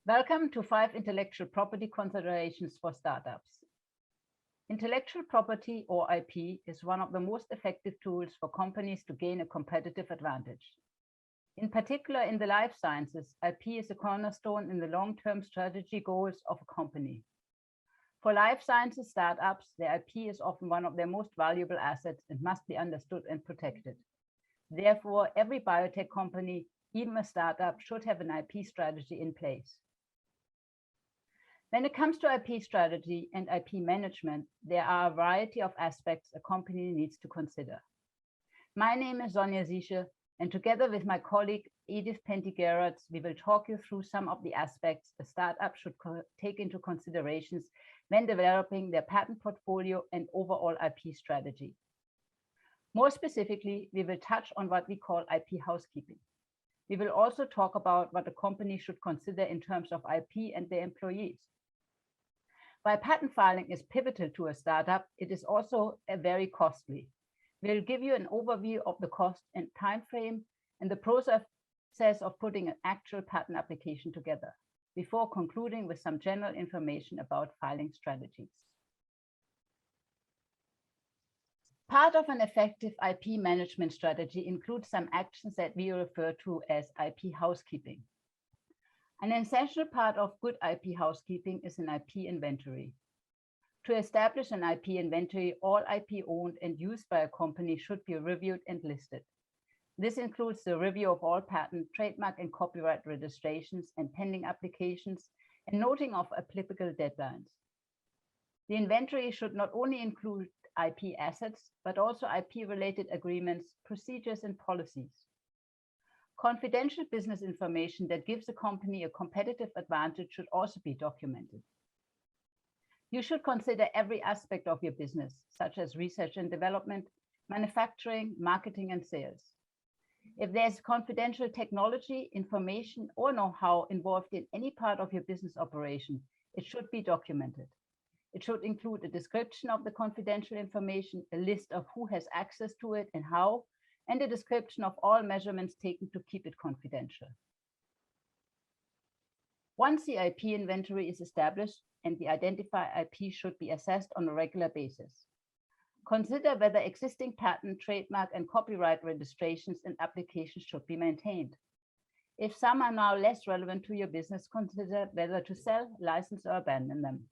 Welcome to 5 Intellectual Property Considerations for Startups. Intellectual property, or IP, is one of the most effective tools for companies to gain a competitive advantage. In particular, in the life sciences, IP is a cornerstone in the long-term strategy goals of a company. For life sciences startups, their IP is often one of their most valuable assets and must be understood and protected. Therefore, every biotech company, even a startup, should have an IP strategy in place. When it comes to IP strategy and IP management, there are a variety of aspects a company needs to consider. My name is Sonia Ziesche, and together with my colleague Edith Penty-Geraets, we will talk you through some of the aspects a startup should take into considerations when developing their patent portfolio and overall IP strategy. More specifically, we will touch on what we call IP housekeeping. We will also talk about what a company should consider in terms of IP and their employees. While patent filing is pivotal to a startup, it is also very costly. We'll give you an overview of the cost and time frame and the process of putting an actual patent application together, before concluding with some general information about filing strategies. Part of an effective IP management strategy includes some actions that we refer to as IP housekeeping. An essential part of good IP housekeeping is an IP inventory. To establish an IP inventory, all IP owned and used by a company should be reviewed and listed. This includes the review of all patent, trademark, and copyright registrations and pending applications, and noting of applicable deadlines. The inventory should not only include IP assets, but also IP-related agreements, procedures, and policies. Confidential business information that gives a company a competitive advantage should also be documented. You should consider every aspect of your business, such as research and development, manufacturing, marketing, and sales. If there's confidential technology, information, or know-how involved in any part of your business operation, it should be documented. It should include a description of the confidential information, a list of who has access to it and how, and a description of all measurements taken to keep it confidential. Once the IP inventory is established and the identified IP should be assessed on a regular basis. Consider whether existing patent, trademark, and copyright registrations and applications should be maintained. If some are now less relevant to your business, consider whether to sell, license, or abandon them.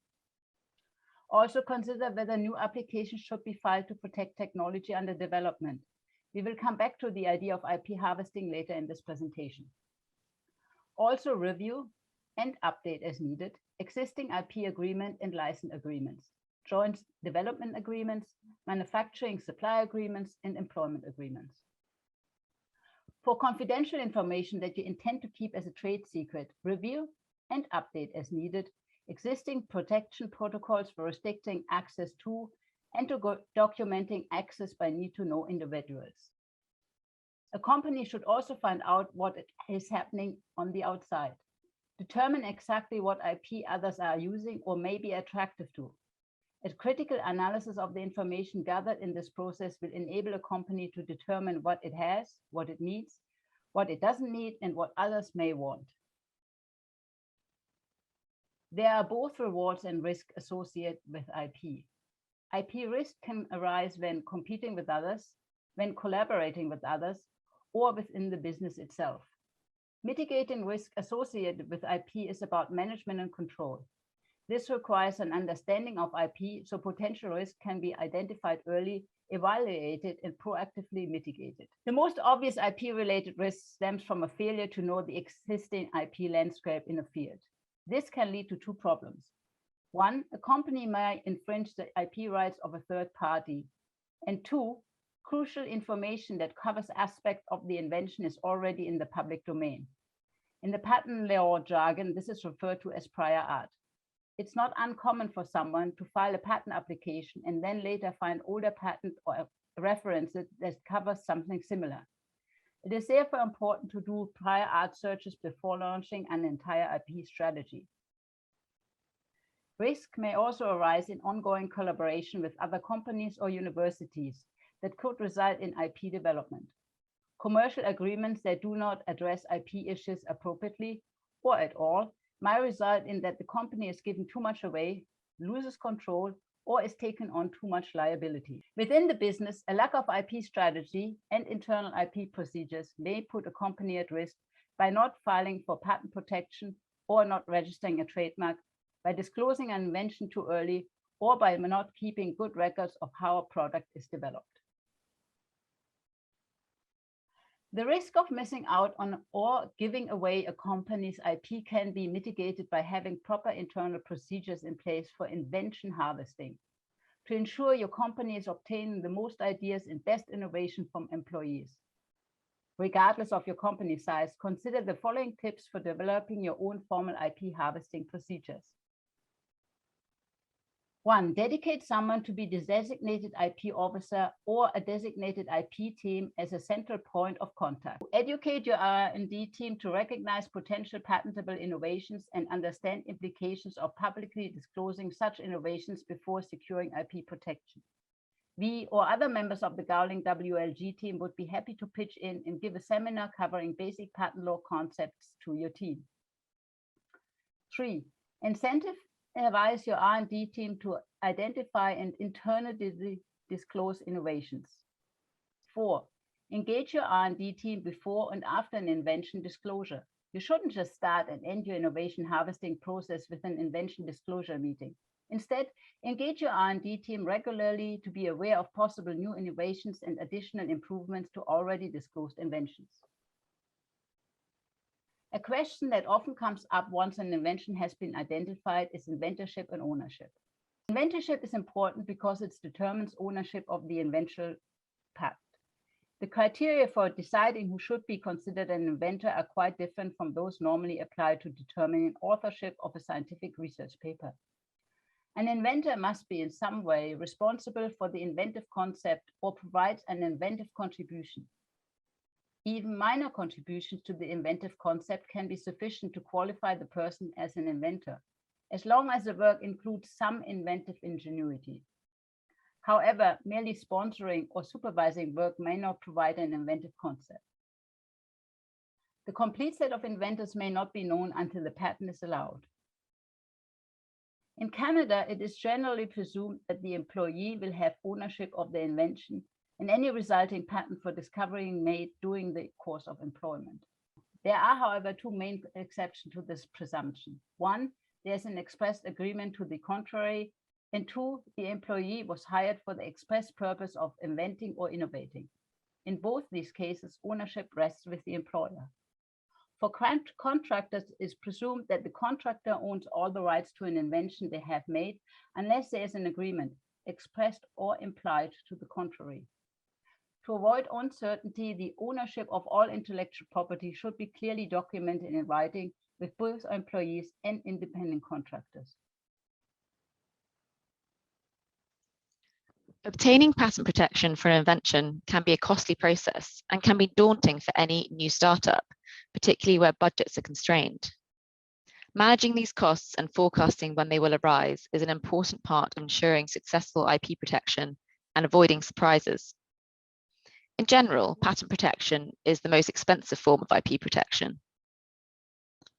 Also consider whether new applications should be filed to protect technology under development. We will come back to the idea of IP harvesting later in this presentation. Also review and update as needed existing IP agreement and license agreements, joint development agreements, manufacturing supply agreements, and employment agreements. For confidential information that you intend to keep as a trade secret, review and update as needed existing protection protocols for restricting access to and documenting access by need-to-know individuals. A company should also find out what is happening on the outside. Determine exactly what IP others are using or may be attractive to. A critical analysis of the information gathered in this process will enable a company to determine what it has, what it needs, what it doesn't need, and what others may want. There are both rewards and risks associated with IP. IP risk can arise when competing with others, when collaborating with others, or within the business itself. Mitigating risk associated with IP is about management and control. This requires an understanding of IP, so potential risk can be identified early, evaluated, and proactively mitigated. The most obvious IP-related risk stems from a failure to know the existing IP landscape in a field. This can lead to two problems. One, a company may infringe the IP rights of a third party. And two, crucial information that covers aspects of the invention is already in the public domain. In the patent law jargon, this is referred to as prior art. It's not uncommon for someone to file a patent application and then later find older patent or references that covers something similar. It is therefore important to do prior art searches before launching an entire IP strategy. Risk may also arise in ongoing collaboration with other companies or universities that could result in IP development. Commercial agreements that do not address IP issues appropriately or at all might result in that the company is given too much away, loses control, or is taken on too much liability. Within the business, a lack of IP strategy and internal IP procedures may put a company at risk by not filing for patent protection or not registering a trademark, by disclosing an invention too early, or by not keeping good records of how a product is developed. The risk of missing out on or giving away a company's IP can be mitigated by having proper internal procedures in place for invention harvesting, to ensure your company is obtaining the most ideas and best innovation from employees. Regardless of your company size, consider the following tips for developing your own formal IP harvesting procedures. 1. Dedicate someone to be the designated IP officer or a designated IP team as a central point of contact. Educate your R&D team to recognize potential patentable innovations and understand implications of publicly disclosing such innovations before securing IP protection. We or other members of the Gowling WLG team would be happy to pitch in and give a seminar covering basic patent law concepts to your team. 3. Incentivize your R&D team to identify and internally disclose innovations. 4. Engage your R&D team before and after an invention disclosure. You shouldn't just start and end your innovation harvesting process with an invention disclosure meeting. Instead, engage your R&D team regularly to be aware of possible new innovations and additional improvements to already disclosed inventions. A question that often comes up once an invention has been identified is inventorship and ownership. Inventorship is important because it determines ownership of the invention patent. The criteria for deciding who should be considered an inventor are quite different from those normally applied to determining authorship of a scientific research paper. An inventor must be in some way responsible for the inventive concept or provides an inventive contribution. Even minor contributions to the inventive concept can be sufficient to qualify the person as an inventor, as long as the work includes some inventive ingenuity. However, merely sponsoring or supervising work may not provide an inventive concept. The complete set of inventors may not be known until the patent is allowed. In Canada, it is generally presumed that the employee will have ownership of the invention and any resulting patent for discovery made during the course of employment. There are, however, two main exceptions to this presumption. 1, there's an express agreement to the contrary, and 2, the employee was hired for the express purpose of inventing or innovating. In both these cases, ownership rests with the employer. For contractors, it is presumed that the contractor owns all the rights to an invention they have made, unless there is an agreement, expressed or implied, to the contrary. To avoid uncertainty, the ownership of all intellectual property should be clearly documented in writing with both employees and independent contractors. Obtaining patent protection for an invention can be a costly process and can be daunting for any new startup, particularly where budgets are constrained. Managing these costs and forecasting when they will arise is an important part of ensuring successful IP protection and avoiding surprises. In general, patent protection is the most expensive form of IP protection.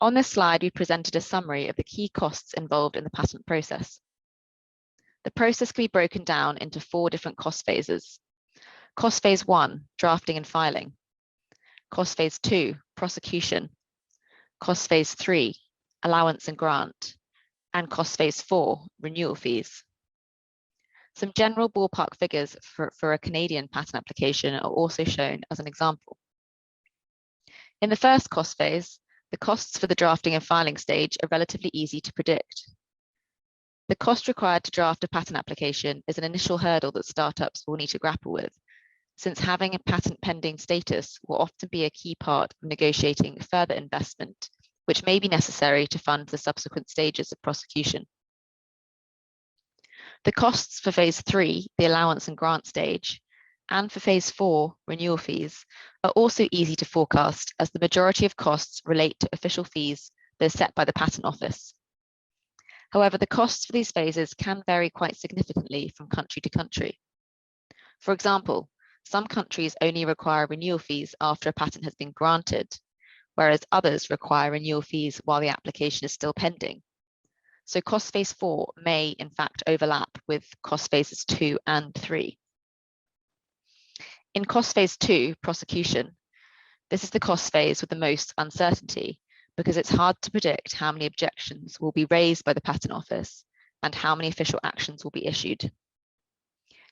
On this slide, we presented a summary of the key costs involved in the patent process. The process can be broken down into 4 different cost phases. Cost phase 1, drafting and filing. Cost phase 2, prosecution. Cost phase 3, allowance and grant. And cost phase 4, renewal fees. Some general ballpark figures for a Canadian patent application are also shown as an example. In the first cost phase, the costs for the drafting and filing stage are relatively easy to predict. The cost required to draft a patent application is an initial hurdle that startups will need to grapple with, since having a patent pending status will often be a key part of negotiating further investment, which may be necessary to fund the subsequent stages of prosecution. The costs for phase 3, the allowance and grant stage, and for phase 4, renewal fees, are also easy to forecast, as the majority of costs relate to official fees that are set by the Patent Office. However, the costs for these phases can vary quite significantly from country to country. For example, some countries only require renewal fees after a patent has been granted, whereas others require renewal fees while the application is still pending. So cost phase 4 may in fact overlap with cost phases 2 and 3. In cost phase 2, prosecution, this is the cost phase with the most uncertainty because it's hard to predict how many objections will be raised by the Patent Office and how many official actions will be issued.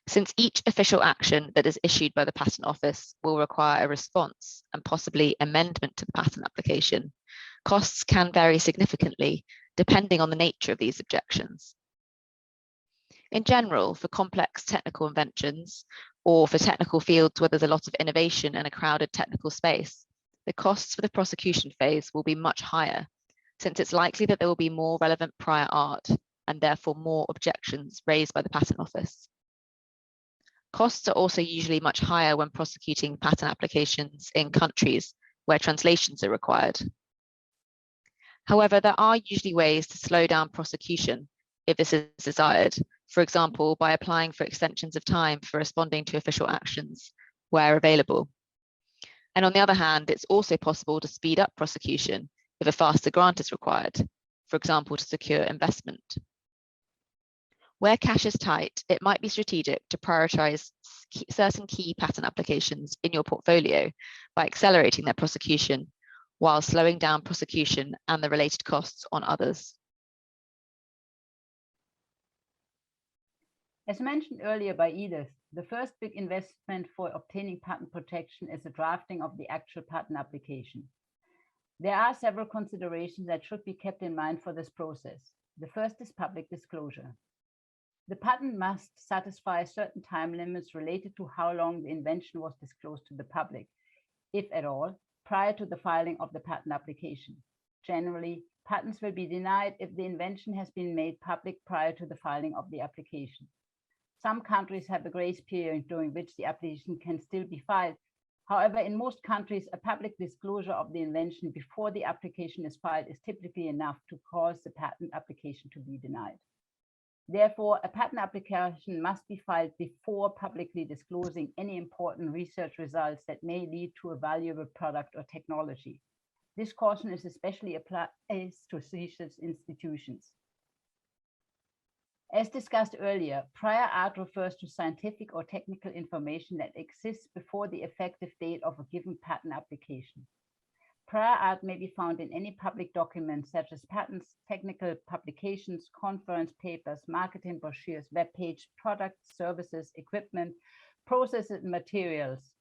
Since each official action that is issued by the Patent Office will require a response and possibly amendment to the patent application, costs can vary significantly depending on the nature of these objections. In general, for complex technical inventions or for technical fields where there's a lot of innovation and a crowded technical space, the costs for the prosecution phase will be much higher, since it's likely that there will be more relevant prior art and therefore more objections raised by the Patent Office. Costs are also usually much higher when prosecuting patent applications in countries where translations are required. However, there are usually ways to slow down prosecution if this is desired, for example, by applying for extensions of time for responding to official actions where available. And on the other hand, it's also possible to speed up prosecution if a faster grant is required, for example, to secure investment. Where cash is tight, it might be strategic to prioritize certain key patent applications in your portfolio by accelerating their prosecution while slowing down prosecution and the related costs on others. As mentioned earlier by Edith, the first big investment for obtaining patent protection is the drafting of the actual patent application. There are several considerations that should be kept in mind for this process. The first is public disclosure. The patent must satisfy certain time limits related to how long the invention was disclosed to the public, if at all, prior to the filing of the patent application. Generally, patents will be denied if the invention has been made public prior to the filing of the application. Some countries have a grace period during which the application can still be filed. However, in most countries, a public disclosure of the invention before the application is filed is typically enough to cause the patent application to be denied. Therefore, a patent application must be filed before publicly disclosing any important research results that may lead to a valuable product or technology. This caution is especially applied to research institutions. As discussed earlier, prior art refers to scientific or technical information that exists before the effective date of a given patent application. Prior art may be found in any public document such as patents, technical publications, conference papers, marketing brochures, web page, products, services, equipment, processes, and materials.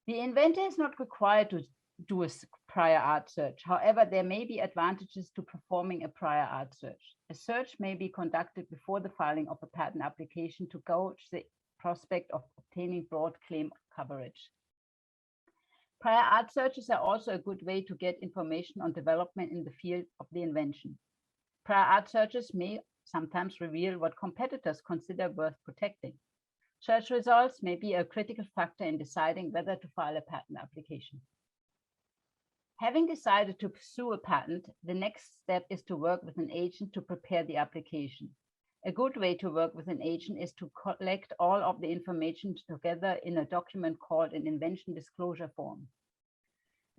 The inventor is not required to do a prior art search. However, there may be advantages to performing a prior art search. A search may be conducted before the filing of a patent application to gauge the prospect of obtaining broad claim coverage. Prior art searches are also a good way to get information on development in the field of the invention. Prior art searches may sometimes reveal what competitors consider worth protecting. Search results may be a critical factor in deciding whether to file a patent application. Having decided to pursue a patent, the next step is to work with an agent to prepare the application. A good way to work with an agent is to collect all of the information together in a document called an invention disclosure form.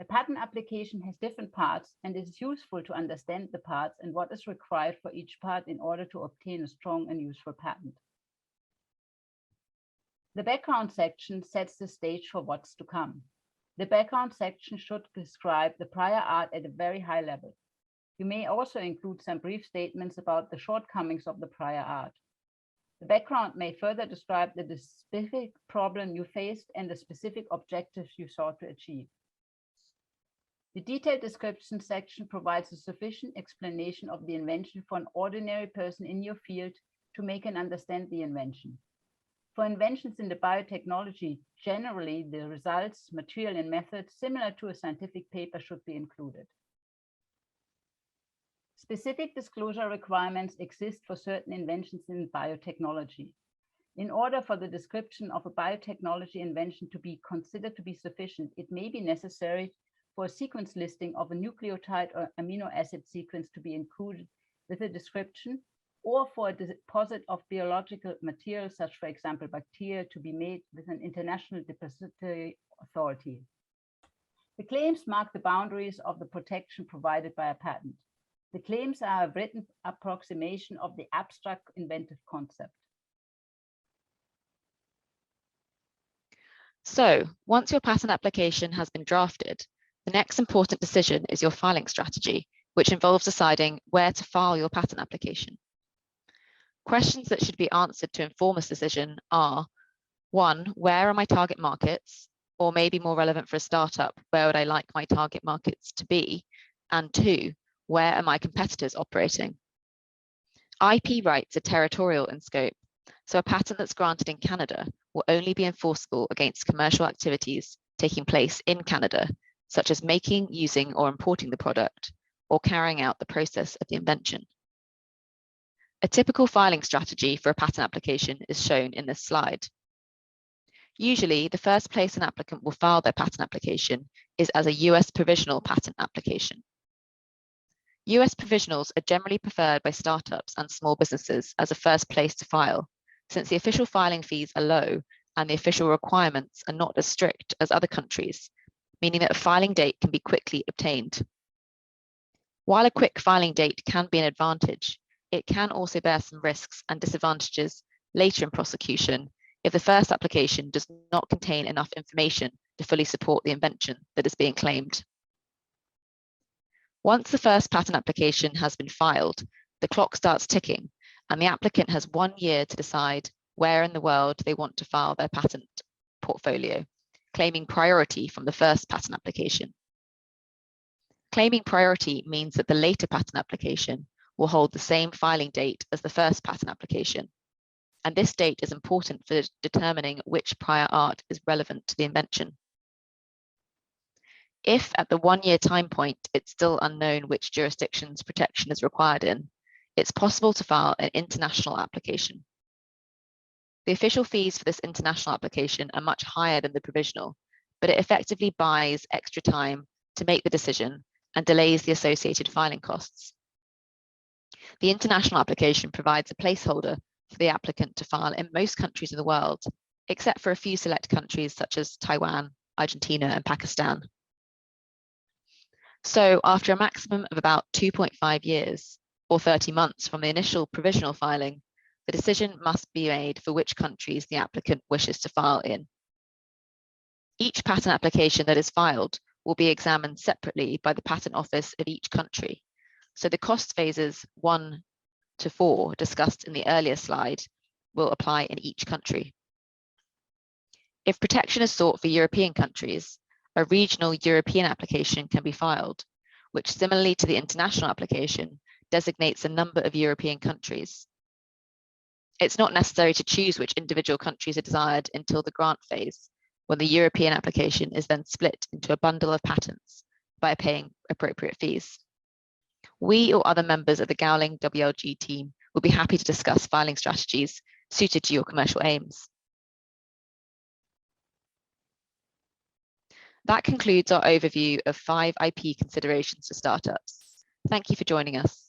A patent application has different parts, and it is useful to understand the parts and what is required for each part in order to obtain a strong and useful patent. The background section sets the stage for what's to come. The background section should describe the prior art at a very high level. You may also include some brief statements about the shortcomings of the prior art. The background may further describe the specific problem you faced and the specific objectives you sought to achieve. The detailed description section provides a sufficient explanation of the invention for an ordinary person in your field to make and understand the invention. For inventions in the biotechnology, generally the results, material, and methods similar to a scientific paper should be included. Specific disclosure requirements exist for certain inventions in biotechnology. In order for the description of a biotechnology invention to be considered to be sufficient, it may be necessary for a sequence listing of a nucleotide or amino acid sequence to be included with a description, or for a deposit of biological materials, such for example bacteria, to be made with an international depository authority. The claims mark the boundaries of the protection provided by a patent. The claims are a written approximation of the abstract inventive concept. So, once your patent application has been drafted, the next important decision is your filing strategy, which involves deciding where to file your patent application. Questions that should be answered to inform this decision are: 1, where are my target markets? Or maybe more relevant for a startup, where would I like my target markets to be? And 2, where are my competitors operating? IP rights are territorial in scope, so a patent that's granted in Canada will only be enforceable against commercial activities taking place in Canada, such as making, using, or importing the product, or carrying out the process of the invention. A typical filing strategy for a patent application is shown in this slide. Usually, the first place an applicant will file their patent application is as a US provisional patent application. US provisionals are generally preferred by startups and small businesses as a first place to file, since the official filing fees are low and the official requirements are not as strict as other countries, meaning that a filing date can be quickly obtained. While a quick filing date can be an advantage, it can also bear some risks and disadvantages later in prosecution if the first application does not contain enough information to fully support the invention that is being claimed. Once the first patent application has been filed, the clock starts ticking, and the applicant has 1 year to decide where in the world they want to file their patent portfolio, claiming priority from the first patent application. Claiming priority means that the later patent application will hold the same filing date as the first patent application, and this date is important for determining which prior art is relevant to the invention. If at the 1 year time point it's still unknown which jurisdictions protection is required in, it's possible to file an international application. The official fees for this international application are much higher than the provisional, but it effectively buys extra time to make the decision and delays the associated filing costs. The international application provides a placeholder for the applicant to file in most countries of the world, except for a few select countries such as Taiwan, Argentina, and Pakistan. So after a maximum of about 2.5 years, or 30 months from the initial provisional filing, the decision must be made for which countries the applicant wishes to file in. Each patent application that is filed will be examined separately by the Patent Office of each country. So the cost phases 1 to 4 discussed in the earlier slide will apply in each country. If protection is sought for European countries, a regional European application can be filed, which similarly to the international application, designates a number of European countries. It's not necessary to choose which individual countries are desired until the grant phase, when the European application is then split into a bundle of patents by paying appropriate fees. We or other members of the Gowling WLG team will be happy to discuss filing strategies suited to your commercial aims. That concludes our overview of 5 IP considerations for startups. Thank you for joining us.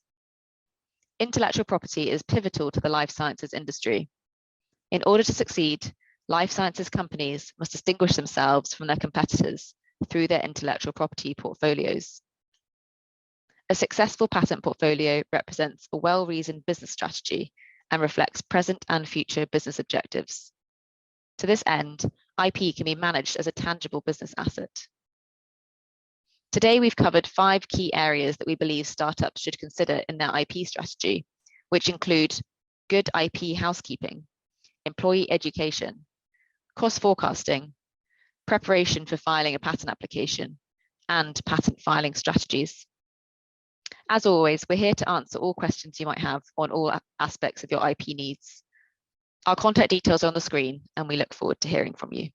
Intellectual property is pivotal to the life sciences industry. In order to succeed, life sciences companies must distinguish themselves from their competitors through their intellectual property portfolios. A successful patent portfolio represents a well-reasoned business strategy and reflects present and future business objectives. To this end, IP can be managed as a tangible business asset. Today, we've covered 5 key areas that we believe startups should consider in their IP strategy, which include good IP housekeeping, employee education, cost forecasting, preparation for filing a patent application, and patent filing strategies. As always, we're here to answer all questions you might have on all aspects of your IP needs. Our contact details are on the screen, and we look forward to hearing from you.